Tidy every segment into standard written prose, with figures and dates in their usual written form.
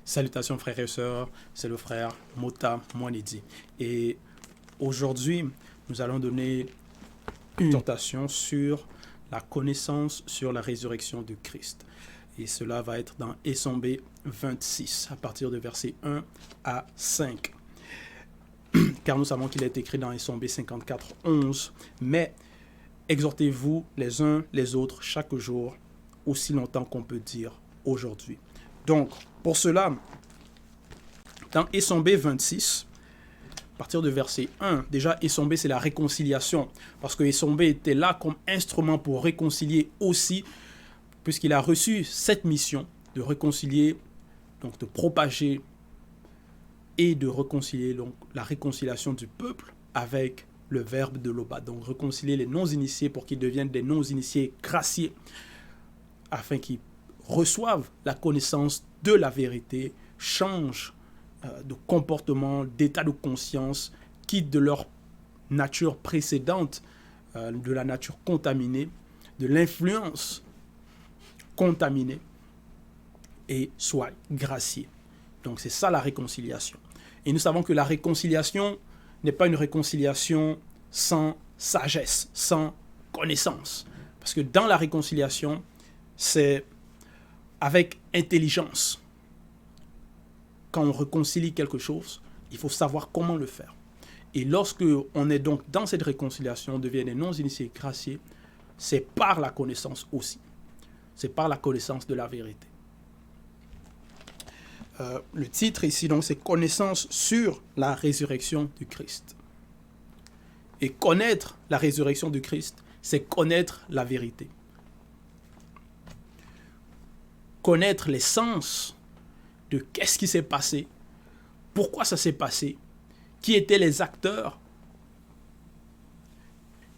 Salutations frères et sœurs, c'est le frère Mota Mwanedi. Et aujourd'hui, nous allons donner une exhortation sur la connaissance sur la résurrection de Christ. Et cela va être dans Essombe 26, à partir de versets 1 à 5. Car nous savons qu'il est écrit dans Essombe 54, 11. Mais exhortez-vous les uns les autres chaque jour, aussi longtemps qu'on peut dire aujourd'hui. Donc, pour cela, dans Essombe 26, à partir de verset 1, déjà Essombe c'est la réconciliation, parce que Essombe était là comme instrument pour réconcilier aussi, puisqu'il a reçu cette mission de réconcilier, donc de propager et de réconcilier donc, la réconciliation du peuple avec le verbe de l'Oba. Donc réconcilier les non-initiés pour qu'ils deviennent des non-initiés graciés, afin qu'ils reçoivent la connaissance de la vérité, changent de comportement, d'état de conscience, quittent de leur nature précédente, de la nature contaminée, de l'influence contaminée, et soient graciés. Donc c'est ça la réconciliation. Et nous savons que la réconciliation n'est pas une réconciliation sans sagesse, sans connaissance. Parce que dans la réconciliation, c'est avec intelligence. Quand on réconcilie quelque chose, il faut savoir comment le faire. Et lorsque on est donc dans cette réconciliation, on devient des non-initiés graciés, c'est par la connaissance aussi. C'est par la connaissance de la vérité. Le titre ici, donc, c'est « Connaissance sur la résurrection du Christ ». Et connaître la résurrection du Christ, c'est connaître la vérité. Connaître l'essence de qu'est-ce qui s'est passé, pourquoi ça s'est passé, qui étaient les acteurs,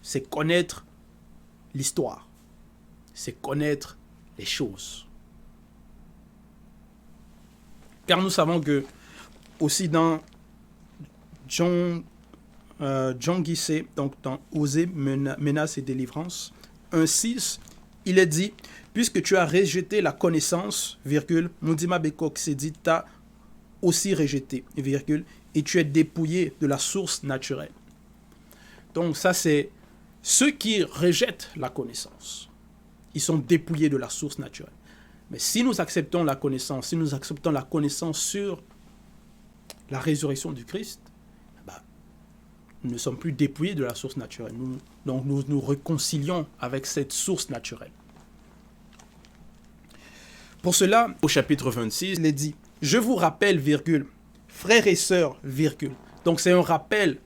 c'est connaître l'histoire, c'est connaître les choses. Car nous savons que, aussi dans John Guisset, donc dans Oser, menace et délivrance, 1.6, il est dit, puisque tu as rejeté la connaissance, virgule, Mundima Bekok s'est dit, t'as aussi rejeté, virgule, et tu es dépouillé de la source naturelle. Donc ça c'est ceux qui rejettent la connaissance. Ils sont dépouillés de la source naturelle. Mais si nous acceptons la connaissance, si nous acceptons la connaissance sur la résurrection du Christ, nous ne sommes plus dépouillés de la source naturelle. Donc nous nous réconcilions avec cette source naturelle. Pour cela, au chapitre 26, il est dit, je vous rappelle, virgule, frères et sœurs, virgule. Donc c'est un rappel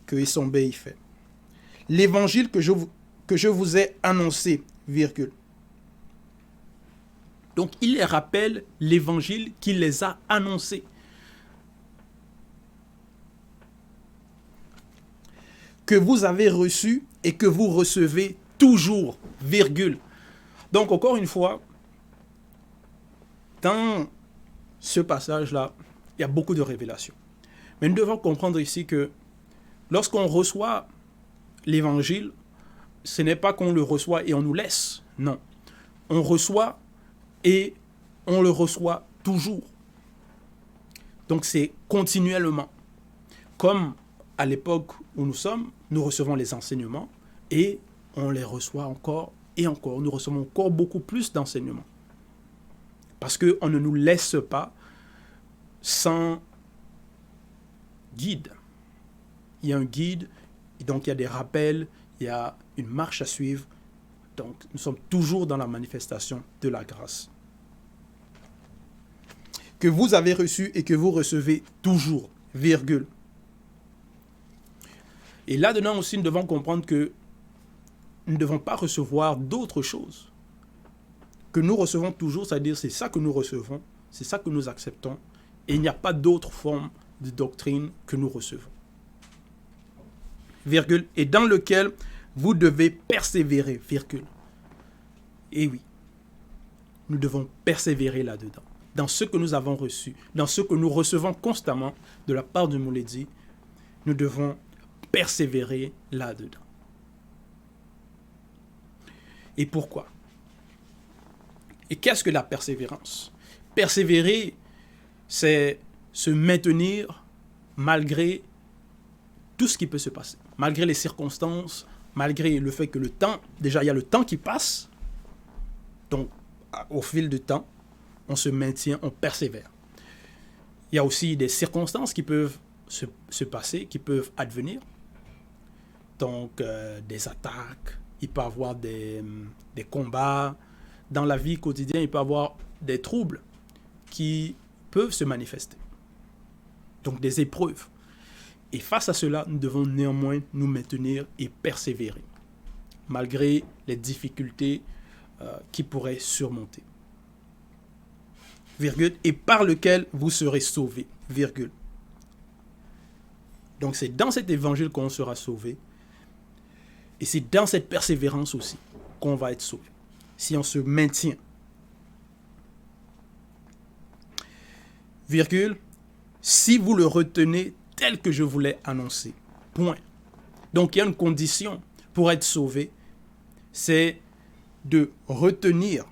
que Essombe y fait. L'évangile que je vous ai annoncé, virgule. Donc il les rappelle l'évangile qu'il les a annoncés. Que vous avez reçu et que vous recevez toujours, virgule. Donc, encore une fois, dans ce passage-là, il y a beaucoup de révélations. Mais nous devons comprendre ici que lorsqu'on reçoit l'évangile, ce n'est pas qu'on le reçoit et on nous laisse. Non. On reçoit et on le reçoit toujours. Donc, c'est continuellement. Comme à l'époque où nous sommes, nous recevons les enseignements et on les reçoit encore et encore. Nous recevons encore beaucoup plus d'enseignements. Parce qu'on ne nous laisse pas sans guide. Il y a un guide, et donc il y a des rappels, il y a une marche à suivre. Donc nous sommes toujours dans la manifestation de la grâce. Que vous avez reçu et que vous recevez toujours, virgule. Et là-dedans aussi, nous devons comprendre que nous ne devons pas recevoir d'autres choses. Que nous recevons toujours, c'est-à-dire c'est ça que nous recevons, c'est ça que nous acceptons, et il n'y a pas d'autre forme de doctrine que nous recevons. Virgule, et dans lequel vous devez persévérer, virgule. Et oui, nous devons persévérer là-dedans, dans ce que nous avons reçu, dans ce que nous recevons constamment de la part de Mouledi, nous devons persévérer là-dedans. Et pourquoi? Et qu'est-ce que la persévérance? Persévérer, c'est se maintenir malgré tout ce qui peut se passer, malgré les circonstances, malgré le fait que le temps, déjà il y a le temps qui passe, donc au fil du temps, on se maintient, on persévère. Il y a aussi des circonstances qui peuvent se passer, qui peuvent advenir, donc des attaques, il peut y avoir des combats, dans la vie quotidienne, il peut y avoir des troubles qui peuvent se manifester, donc des épreuves. Et face à cela, nous devons néanmoins nous maintenir et persévérer, malgré les difficultés qui pourraient surmonter. Virgule, et par lequel vous serez sauvés. Virgule. Donc c'est dans cet évangile qu'on sera sauvé. Et c'est dans cette persévérance aussi qu'on va être sauvé. Si on se maintient. Virgule, si vous le retenez tel que je vous l'ai annoncé. Point. Donc il y a une condition pour être sauvé, c'est de retenir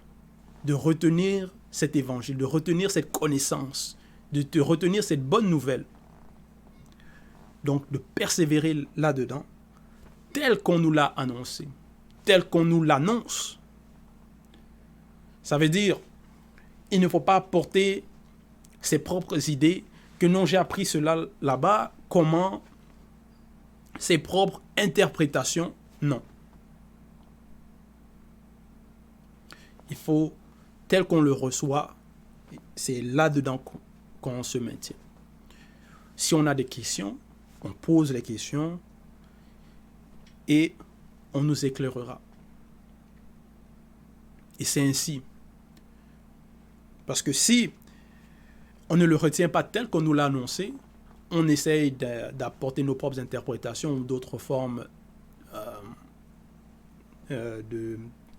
cet évangile, de retenir cette connaissance, de retenir cette bonne nouvelle. Donc de persévérer là-dedans, tel qu'on nous l'a annoncé, tel qu'on nous l'annonce. Ça veut dire, il ne faut pas porter ses propres idées, que non, j'ai appris cela là-bas, comment, ses propres interprétations, non. Il faut, tel qu'on le reçoit, c'est là-dedans qu'on se maintient. Si on a des questions, on pose les questions et on nous éclairera. Et c'est ainsi. Parce que si on ne le retient pas tel qu'on nous l'a annoncé, on essaye d'apporter nos propres interprétations ou d'autres formes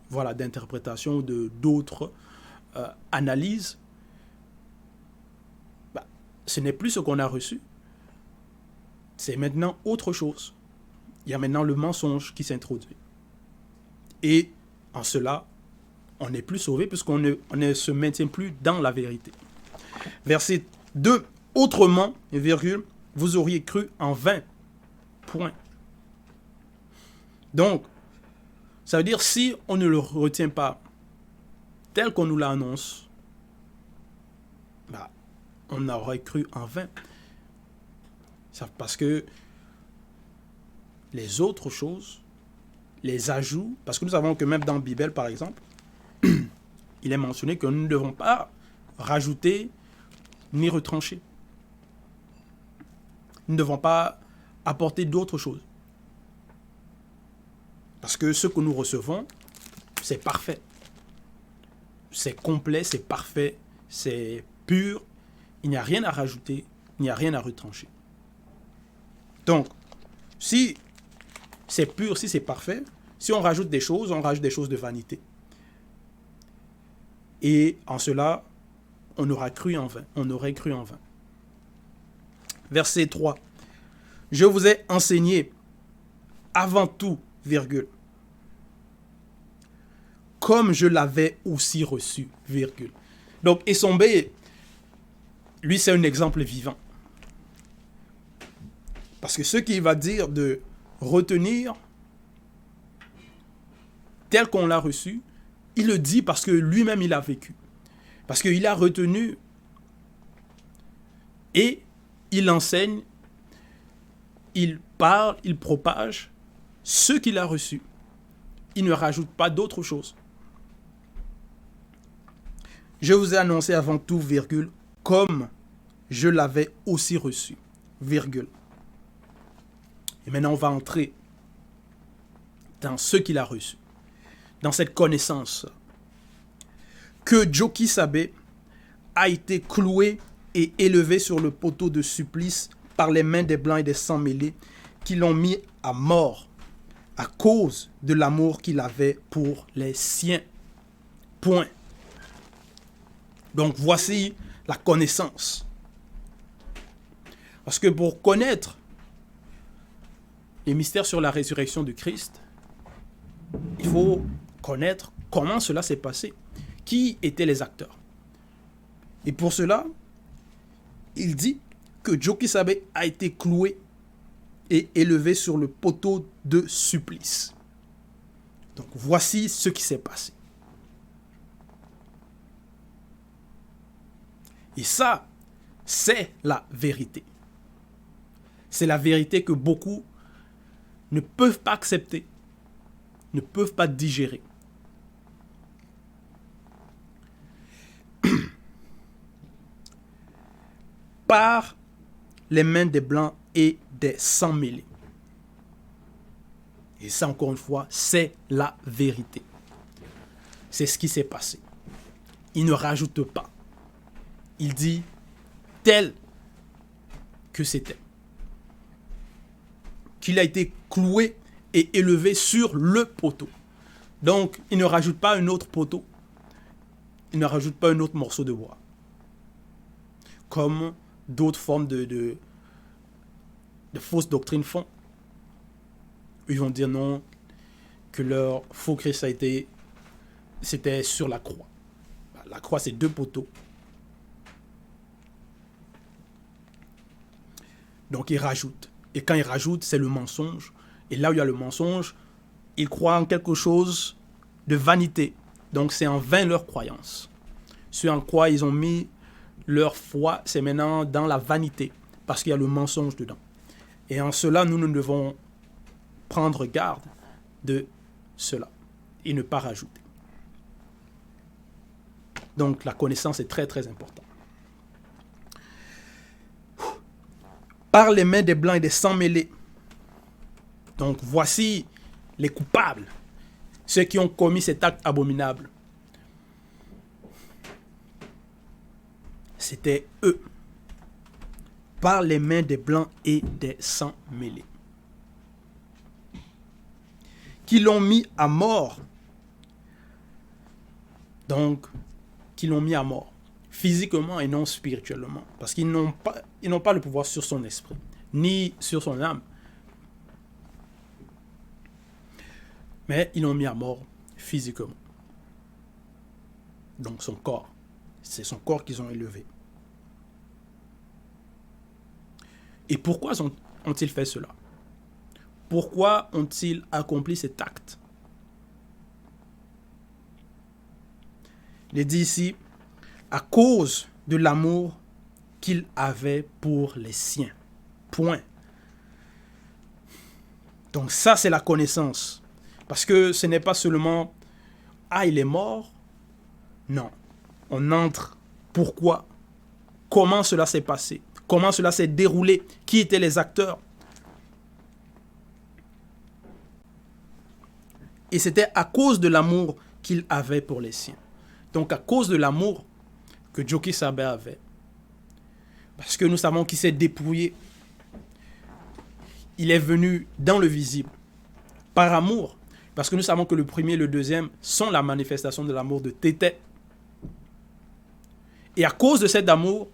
d'interprétation ou d'autres analyses. Ce n'est plus ce qu'on a reçu. C'est maintenant autre chose. Il y a maintenant le mensonge qui s'introduit. Et en cela, on n'est plus sauvé puisqu'on ne se maintient plus dans la vérité. Verset 2. Autrement, virgule, vous auriez cru en vain. Point. Donc, ça veut dire si on ne le retient pas tel qu'on nous l'annonce, on aurait cru en vain. Parce que les autres choses, les ajouts, parce que nous savons que même dans la Bible, par exemple, il est mentionné que nous ne devons pas rajouter ni retrancher. Nous ne devons pas apporter d'autres choses. Parce que ce que nous recevons, c'est parfait. C'est complet, c'est parfait, c'est pur. Il n'y a rien à rajouter, il n'y a rien à retrancher. Donc, si c'est pur, si c'est parfait, si on rajoute des choses de vanité. Et en cela, on aurait cru en vain. Verset 3. Je vous ai enseigné avant tout, virgule, comme je l'avais aussi reçu, virgule. Donc, Essombé, lui, c'est un exemple vivant. Parce que ce qu'il va dire de retenir tel qu'on l'a reçu, il le dit parce que lui-même, il a vécu. Parce qu'il a retenu et il enseigne, il parle, il propage ce qu'il a reçu. Il ne rajoute pas d'autre chose. Je vous ai annoncé avant tout, virgule, comme je l'avais aussi reçu, virgule. Et maintenant, on va entrer dans ce qu'il a reçu, dans cette connaissance que Joki Sabe a été cloué et élevé sur le poteau de supplice par les mains des Blancs et des Sans-Mêlés qui l'ont mis à mort à cause de l'amour qu'il avait pour les siens. Point. Donc voici la connaissance. Parce que pour connaître les mystères sur la résurrection de Christ, il faut connaître comment cela s'est passé. qui étaient les acteurs. Et pour cela, il dit que Djoki Sabe a été cloué et élevé sur le poteau de supplice. Donc voici ce qui s'est passé. Et ça, c'est la vérité. C'est la vérité que beaucoup ne peuvent pas accepter, ne peuvent pas digérer. Par les mains des Blancs et des sans-mêlés. Et ça, encore une fois, c'est la vérité. C'est ce qui s'est passé. Il ne rajoute pas. Il dit tel que c'était. Qu'il a été cloué et élevé sur le poteau. Donc, il ne rajoute pas un autre poteau. Il ne rajoute pas un autre morceau de bois. Comme d'autres formes de fausses doctrines font. Ils vont dire non, que leur faux Christ c'était sur la croix. La croix, c'est 2 poteaux. Donc, ils rajoutent. Et quand ils rajoutent, c'est le mensonge. Et là où il y a le mensonge, ils croient en quelque chose de vanité. Donc, c'est en vain leur croyance. Ce en quoi ils ont mis leur foi, c'est maintenant dans la vanité. Parce qu'il y a le mensonge dedans. Et en cela, nous devons prendre garde de cela. Et ne pas rajouter. Donc, la connaissance est très, très importante. Par les mains des Blancs et des sans-mêlés. Donc, voici les coupables. Ceux qui ont commis cet acte abominable. C'était eux. Par les mains des Blancs et des sans-mêlés. Qui l'ont mis à mort. Donc, qui l'ont mis à mort. Physiquement et non spirituellement. Parce qu'ils n'ont pas le pouvoir sur son esprit, ni sur son âme. Mais ils l'ont mis à mort physiquement. Donc son corps. C'est son corps qu'ils ont élevé. Et pourquoi ont-ils fait cela? Pourquoi ont-ils accompli cet acte? Il est dit ici, à cause de l'amour qu'il avait pour les siens. Point. Donc ça, c'est la connaissance. Parce que ce n'est pas seulement « Ah, il est mort ». Non. On entre. Pourquoi? Comment cela s'est passé? Comment cela s'est déroulé? Qui étaient les acteurs? Et c'était à cause de l'amour qu'il avait pour les siens. Donc à cause de l'amour que Djoki Sabe avait. Parce que nous savons qu'il s'est dépouillé. Il est venu dans le visible. Par amour. Parce que nous savons que le premier et le deuxième sont la manifestation de l'amour de Tété. Et à cause de cet amour,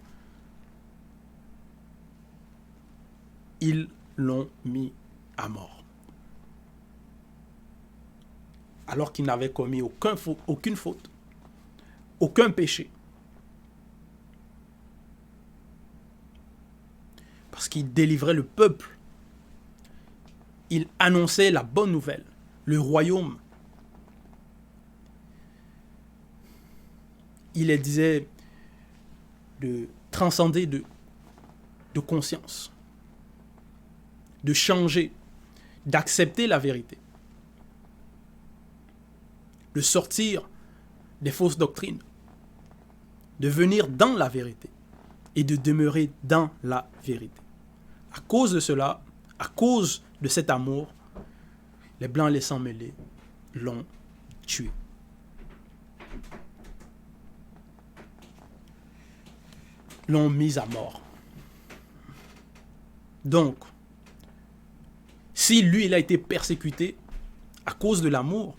ils l'ont mis à mort. Alors qu'il n'avait commis aucune faute, aucun péché. Parce qu'il délivrait le peuple. Il annonçait la bonne nouvelle, le royaume. Il les disait de transcender de conscience, de changer, d'accepter la vérité, de sortir des fausses doctrines, de venir dans la vérité et de demeurer dans la vérité. À cause de cela, à cause de cet amour, les Blancs et les sans-mêlés l'ont tué. L'ont mis à mort. Donc, si lui, il a été persécuté à cause de l'amour,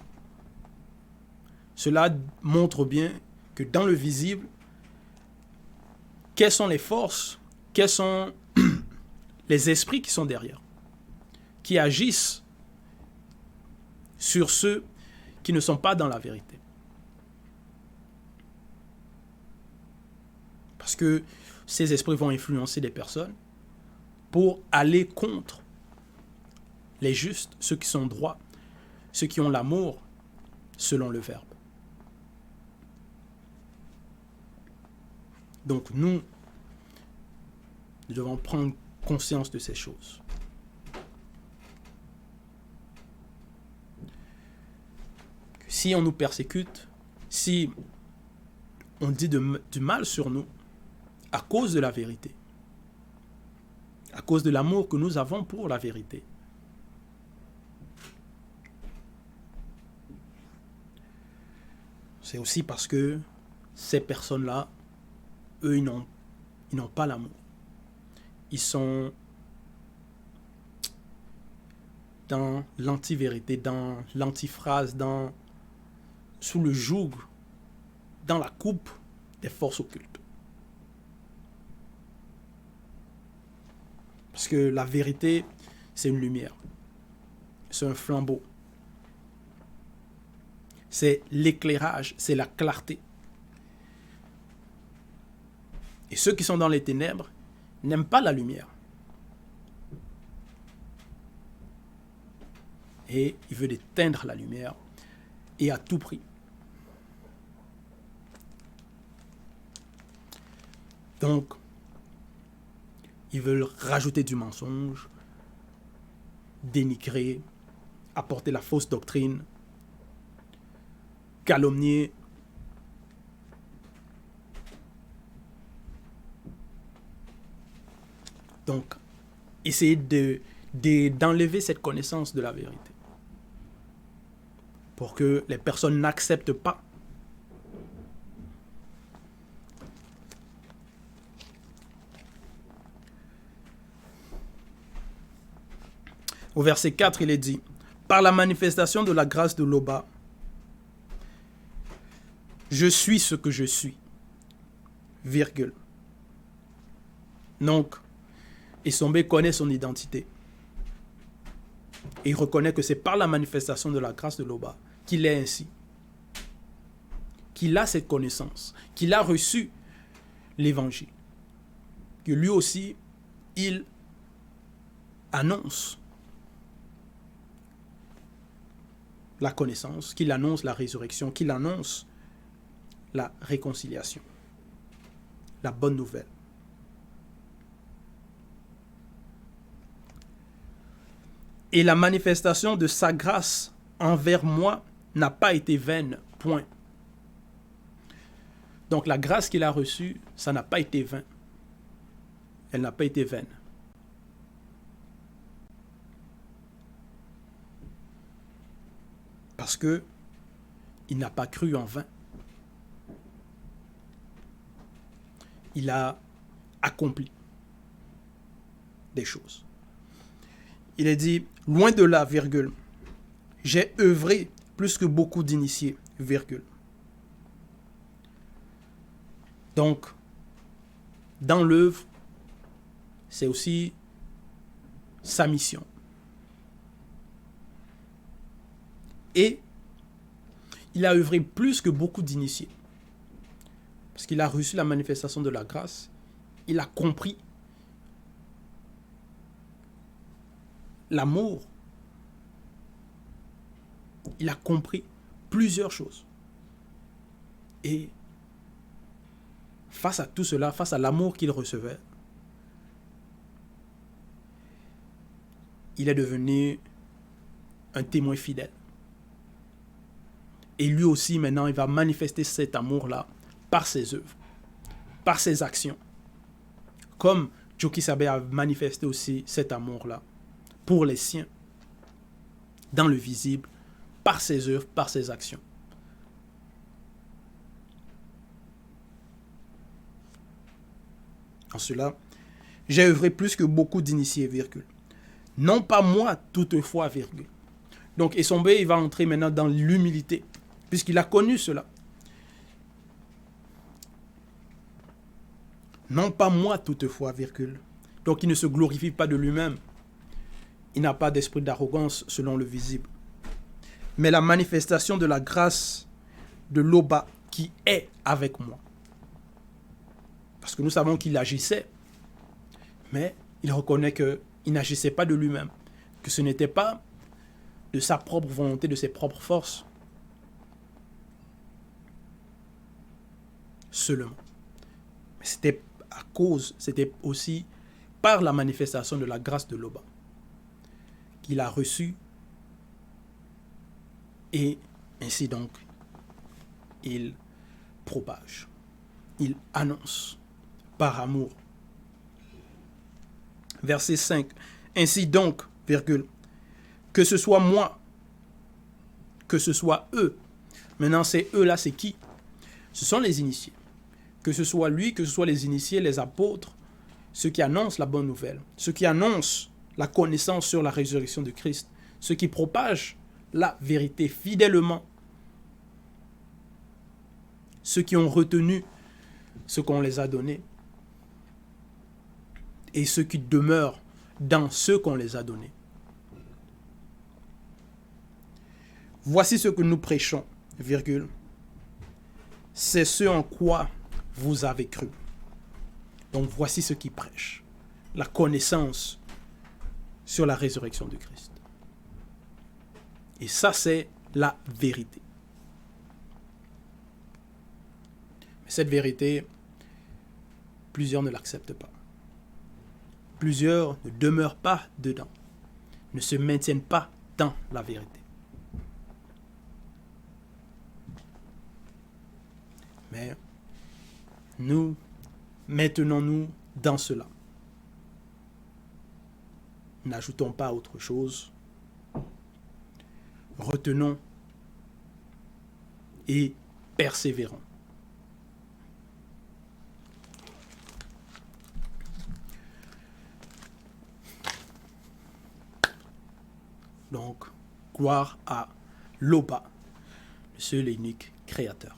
cela montre bien que dans le visible, quelles sont les forces, quels sont les esprits qui sont derrière, qui agissent sur ceux qui ne sont pas dans la vérité. Parce que ces esprits vont influencer des personnes pour aller contre les justes, ceux qui sont droits, ceux qui ont l'amour selon le Verbe. Donc nous devons prendre conscience de ces choses. Si on nous persécute, si on dit du mal sur nous, à cause de la vérité, à cause de l'amour que nous avons pour la vérité, c'est aussi parce que ces personnes-là, eux, ils n'ont pas l'amour. Ils sont dans l'anti-vérité, dans l'antiphrase, sous le joug, dans la coupe des forces occultes. Parce que la vérité, c'est une lumière. C'est un flambeau. C'est l'éclairage, c'est la clarté. Et ceux qui sont dans les ténèbres n'aiment pas la lumière. Et ils veulent éteindre la lumière, et à tout prix. Donc, ils veulent rajouter du mensonge, dénigrer, apporter la fausse doctrine, calomnier. Donc, essayer d'enlever cette connaissance de la vérité pour que les personnes n'acceptent pas. Au verset 4, il est dit, « Par la manifestation de la grâce de l'Oba, je suis ce que je suis. » Virgule. Donc, Essombe connaît son identité. Et il reconnaît que c'est par la manifestation de la grâce de l'Oba qu'il est ainsi. Qu'il a cette connaissance, qu'il a reçu l'évangile. Que lui aussi, il annonce la connaissance, qu'il annonce la résurrection, qu'il annonce la réconciliation, la bonne nouvelle. Et la manifestation de sa grâce envers moi n'a pas été vaine, point. Donc la grâce qu'il a reçue, ça n'a pas été vain. Elle n'a pas été vaine. Parce que il n'a pas cru en vain. Il a accompli des choses. Il est dit, loin de là, virgule, j'ai œuvré plus que beaucoup d'initiés, virgule. Donc, dans l'œuvre, c'est aussi sa mission. Et il a œuvré plus que beaucoup d'initiés. Parce qu'il a reçu la manifestation de la grâce, il a compris l'amour. Il a compris plusieurs choses. Et face à tout cela, face à l'amour qu'il recevait, il est devenu un témoin fidèle. Et lui aussi, maintenant, il va manifester cet amour-là par ses œuvres, par ses actions. Comme Djoki Sabe a manifesté aussi cet amour-là pour les siens, dans le visible, par ses œuvres, par ses actions. En cela, j'ai œuvré plus que beaucoup d'initiés, virgule. Non pas moi, toutefois, virgule. Donc, Essombe, il va entrer maintenant dans l'humilité, puisqu'il a connu cela. Non pas moi, toutefois, virgule. Donc, il ne se glorifie pas de lui-même. Il n'a pas d'esprit d'arrogance selon le visible. Mais la manifestation de la grâce de l'Oba qui est avec moi. Parce que nous savons qu'il agissait, mais il reconnaît qu'il n'agissait pas de lui-même, que ce n'était pas de sa propre volonté, de ses propres forces seulement. Mais c'était c'était aussi par la manifestation de la grâce de Loba qu'il a reçu, et ainsi donc il propage, il annonce par amour. Verset 5. Ainsi donc, virgule, que ce soit moi, que ce soit eux. Maintenant, c'est eux là, c'est qui? Ce sont les initiés. Que ce soit lui, que ce soit les initiés, les apôtres, ceux qui annoncent la bonne nouvelle, ceux qui annoncent la connaissance sur la résurrection de Christ, ceux qui propagent la vérité fidèlement, ceux qui ont retenu ce qu'on les a donné, et ceux qui demeurent dans ce qu'on les a donnés. Voici ce que nous prêchons, virgule. C'est ce en quoi vous avez cru. Donc voici ce qui prêche. La connaissance sur la résurrection de Christ. Et ça, c'est la vérité. Mais cette vérité, plusieurs ne l'acceptent pas. Plusieurs ne demeurent pas dedans, ne se maintiennent pas dans la vérité. Mais nous, maintenons-nous dans cela. N'ajoutons pas autre chose. Retenons et persévérons. Donc, gloire à Loba, le seul et unique Créateur.